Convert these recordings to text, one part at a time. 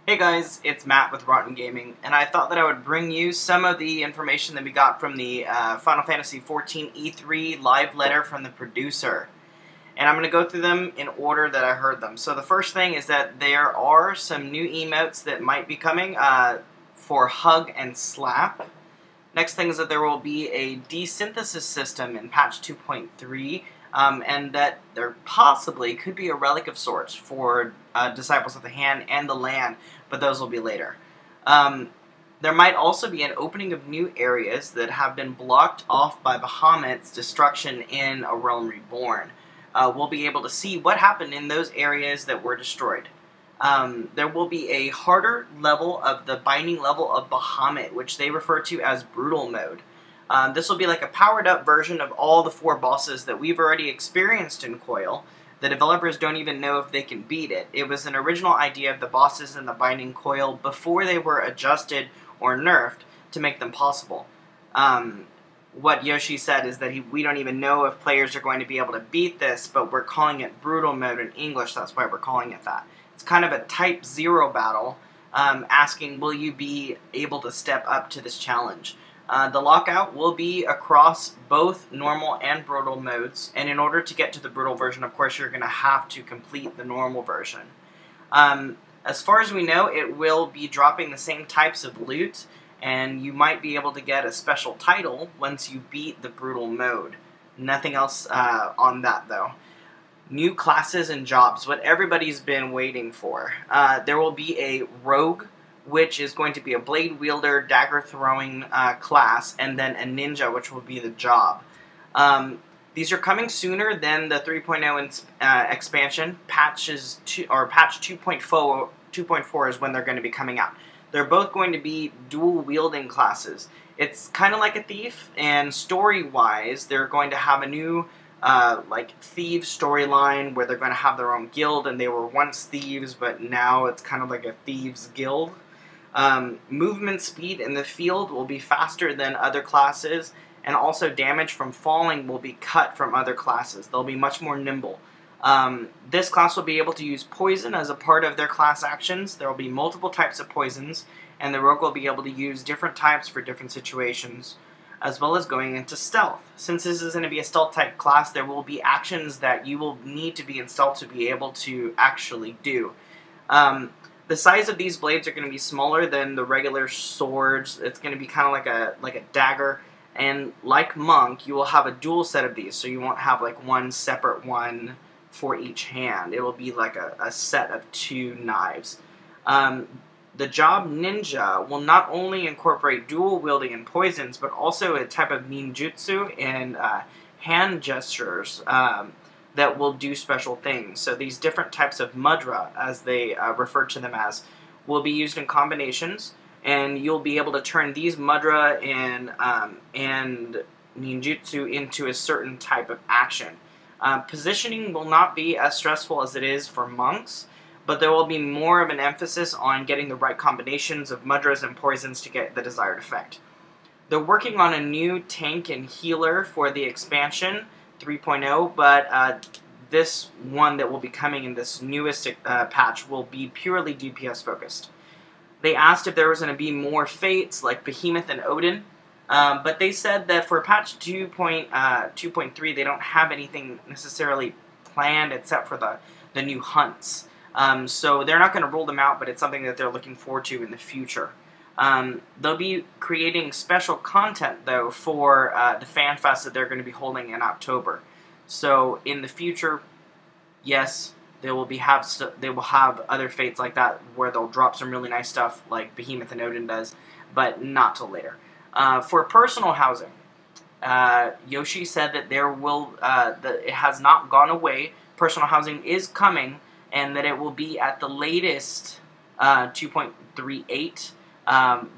Hey guys, it's Matt with Wroughten Gaming, and I thought that I would bring you some of the information that we got from the Final Fantasy XIV E3 Live Letter from the producer. And I'm going to go through them in order that I heard them. So the first thing is that there are some new emotes that might be coming for Hug and Slap. Next thing is that there will be a desynthesis system in patch 2.3, and that there possibly could be a relic of sorts for Disciples of the Hand and the Land, but those will be later. There might also be an opening of new areas that have been blocked off by Bahamut's destruction in A Realm Reborn. We'll be able to see what happened in those areas that were destroyed. There will be a harder level of the binding level of Bahamut, which they refer to as Brutal Mode. This will be like a powered up version of all the 4 bosses that we've already experienced in Coil. The developers don't even know if they can beat it. It was an original idea of the bosses in the Binding Coil before they were adjusted or nerfed to make them possible. What Yoshi said is that we don't even know if players are going to be able to beat this, but we're calling it Brutal Mode in English, that's why we're calling it that. It's kind of a Type 0 battle, asking, will you be able to step up to this challenge? The lockout will be across both normal and brutal modes, and in order to get to the brutal version, of course, you're going to have to complete the normal version. As far as we know, it will be dropping the same types of loot, and you might be able to get a special title once you beat the brutal mode. Nothing else on that, though. New classes and jobs, what everybody's been waiting for. There will be a rogue, which is going to be a blade wielder, dagger throwing class, and then a ninja, which will be the job. These are coming sooner than the 3.0 expansion. Patch 2.4 is when they're going to be coming out. They're both going to be dual wielding classes. It's kind of like a thief, and story-wise, they're going to have a new like thieves storyline where they're going to have their own guild, and they were once thieves, but now it's kind of like a thieves guild. Movement speed in the field will be faster than other classes, and also damage from falling will be cut from other classes. They'll be much more nimble. This class will be able to use poison as a part of their class actions. There will be multiple types of poisons, and the rogue will be able to use different types for different situations, as well as going into stealth. Since this is going to be a stealth type class, there will be actions that you will need to be in stealth to be able to actually do. The size of these blades are going to be smaller than the regular swords. It's going to be kind of like a dagger, and like Monk, you will have a dual set of these, so you won't have like one separate one for each hand. It will be like a set of 2 knives. The job ninja will not only incorporate dual wielding and poisons, but also a type of ninjutsu and hand gestures that will do special things. So these different types of mudra, as they refer to them as, will be used in combinations, and you'll be able to turn these mudra and ninjutsu into a certain type of action. Positioning will not be as stressful as it is for monks, but there will be more of an emphasis on getting the right combinations of mudras and poisons to get the desired effect. They're working on a new tank and healer for the expansion 3.0, but this one that will be coming in this newest patch will be purely DPS focused. They asked if there was going to be more fates like Behemoth and Odin, but they said that for patch 2.3 they don't have anything necessarily planned except for the new hunts. So they're not going to rule them out, but it's something that they're looking forward to in the future. They'll be creating special content, though, for the Fan Fest that they're going to be holding in October. So in the future, yes, they will have other fates like that where they'll drop some really nice stuff like Behemoth and Odin does, but not till later. For personal housing, Yoshi said that it has not gone away. Personal housing is coming, and that it will be at the latest 2.38.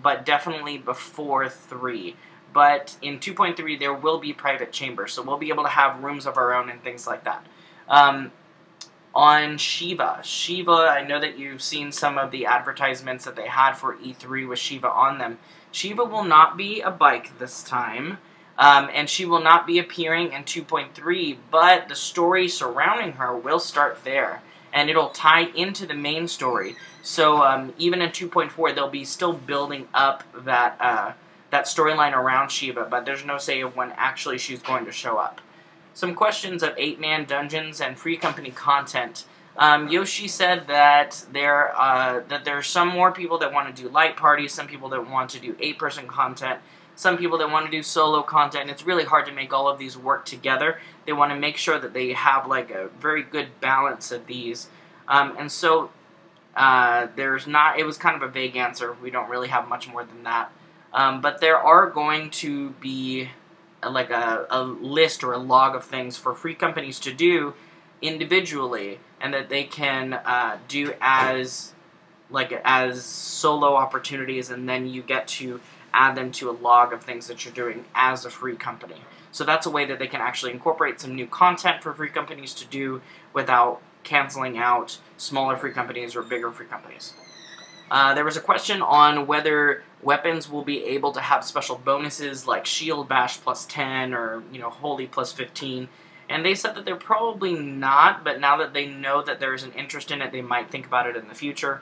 But definitely before 3. But in 2.3 there will be private chambers, so we'll be able to have rooms of our own and things like that. On Shiva, I know that you've seen some of the advertisements that they had for E3 with Shiva on them. Shiva will not be a bike this time, and she will not be appearing in 2.3, but the story surrounding her will start there. and it'll tie into the main story. So even in 2.4, they'll be still building up that that storyline around Shiva, but there's no say of when actually she's going to show up. Some questions of 8-man dungeons and free company content. Yoshi said that there's some more people that want to do light parties, some people that want to do 8-person content, some people that want to do solo content. It's really hard to make all of these work together. They want to make sure that they have like a very good balance of these. And so there's not, it was kind of a vague answer. We don't really have much more than that. But there are going to be like a list or a log of things for free companies to do individually, and that they can do as solo opportunities, and then you get to add them to a log of things that you're doing as a free company. So that's a way that they can actually incorporate some new content for free companies to do without canceling out smaller free companies or bigger free companies. There was a question on whether weapons will be able to have special bonuses like Shield Bash plus 10 or, you know, Holy plus 15. And they said that they're probably not, but now that they know that there's an interest in it, they might think about it in the future.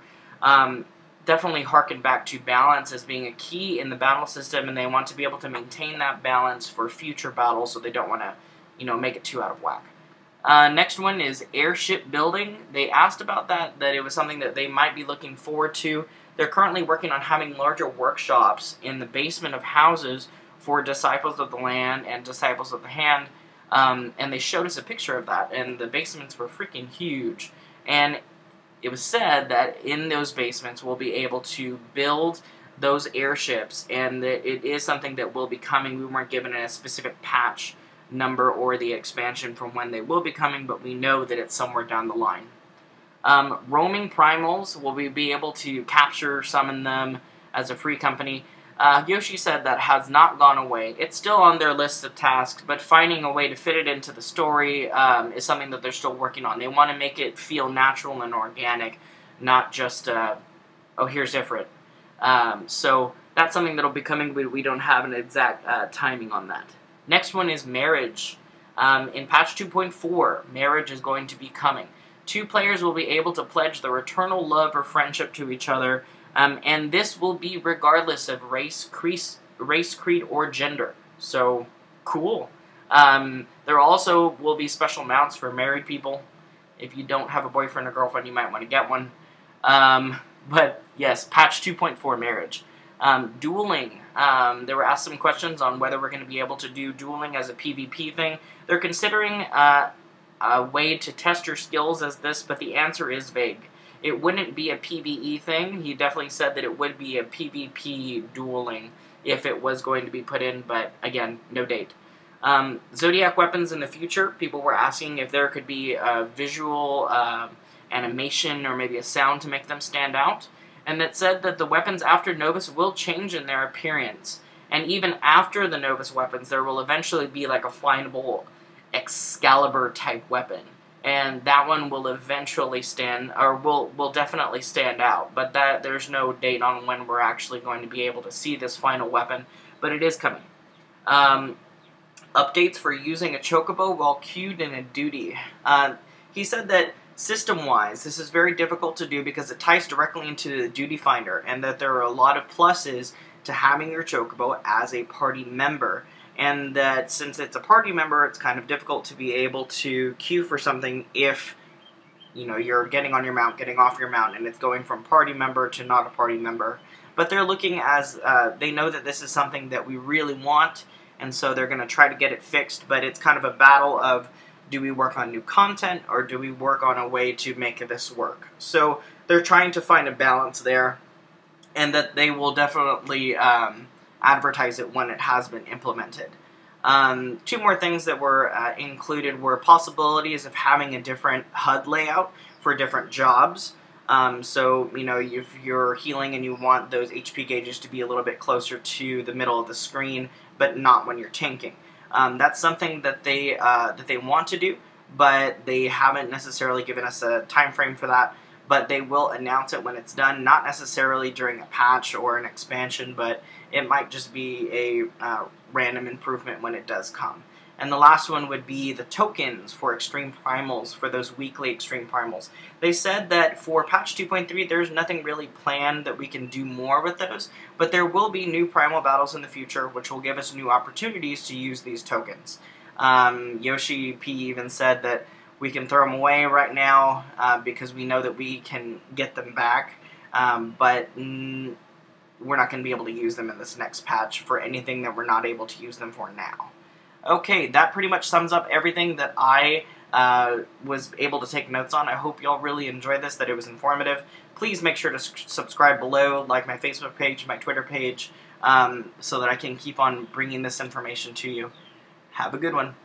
Definitely harken back to balance as being a key in the battle system, and they want to be able to maintain that balance for future battles, so they don't want to, you know, make it too out of whack. Next one is airship building. They asked about that it was something that they might be looking forward to. They're currently working on having larger workshops in the basement of houses for Disciples of the Land and Disciples of the Hand. And they showed us a picture of that, and the basements were freaking huge. And it was said that in those basements we'll be able to build those airships, and that it is something that will be coming. We weren't given a specific patch number or the expansion from when they will be coming, but we know that it's somewhere down the line. Roaming primals, will we be able to capture, summon them as a free company? Yoshi said that has not gone away. It's still on their list of tasks, but finding a way to fit it into the story is something that they're still working on. They want to make it feel natural and organic, not just, oh, here's Ifrit. So that's something that'll be coming, but we don't have an exact timing on that. Next one is marriage. In patch 2.4, marriage is going to be coming. 2 players will be able to pledge their eternal love or friendship to each other, and this will be regardless of race, creed, or gender. So, cool. There also will be special mounts for married people. If you don't have a boyfriend or girlfriend, you might want to get one. But yes, patch 2.4 marriage. Dueling. There were asked some questions on whether we're going to be able to do dueling as a PvP thing. They're considering a way to test your skills as this, but the answer is vague. It wouldn't be a PvE thing. He definitely said that it would be a PvP dueling if it was going to be put in, but again, no date. Zodiac weapons in the future. People were asking if there could be a visual animation or maybe a sound to make them stand out. And that said that the weapons after Novus will change in their appearance. And even after the Novus weapons, there will eventually be like a findable Excalibur-type weapon. And that one will eventually stand, or will definitely stand out. But that there's no date on when we're actually going to be able to see this final weapon. But it is coming. Updates for using a chocobo while queued in a duty. He said that system-wise, this is very difficult to do because it ties directly into the duty finder, and that there are a lot of pluses to having your chocobo as a party member, and that since it's a party member, it's kind of difficult to be able to queue for something if, you know, you're getting on your mount, getting off your mount, and it's going from party member to not a party member. But they're looking as, they know that this is something that we really want, and so they're going to try to get it fixed, but it's kind of a battle of, do we work on new content, or do we work on a way to make this work? So they're trying to find a balance there, and that they will definitely advertise it when it has been implemented. 2 more things that were included were possibilities of having a different HUD layout for different jobs. So, you know, if you're healing and you want those HP gauges to be a little bit closer to the middle of the screen, but not when you're tanking. That's something that they want to do, but they haven't necessarily given us a time frame for that. But they will announce it when it's done, not necessarily during a patch or an expansion, but it might just be a random improvement when it does come. And the last one would be the tokens for extreme primals, for those weekly extreme primals. They said that for patch 2.3, there's nothing really planned that we can do more with those, but there will be new primal battles in the future, which will give us new opportunities to use these tokens. Yoshi P even said that we can throw them away right now because we know that we can get them back, but we're not going to be able to use them in this next patch for anything that we're not able to use them for now. Okay, that pretty much sums up everything that I was able to take notes on. I hope y'all really enjoyed this, that it was informative. Please make sure to subscribe below, like my Facebook page, my Twitter page, so that I can keep on bringing this information to you. Have a good one.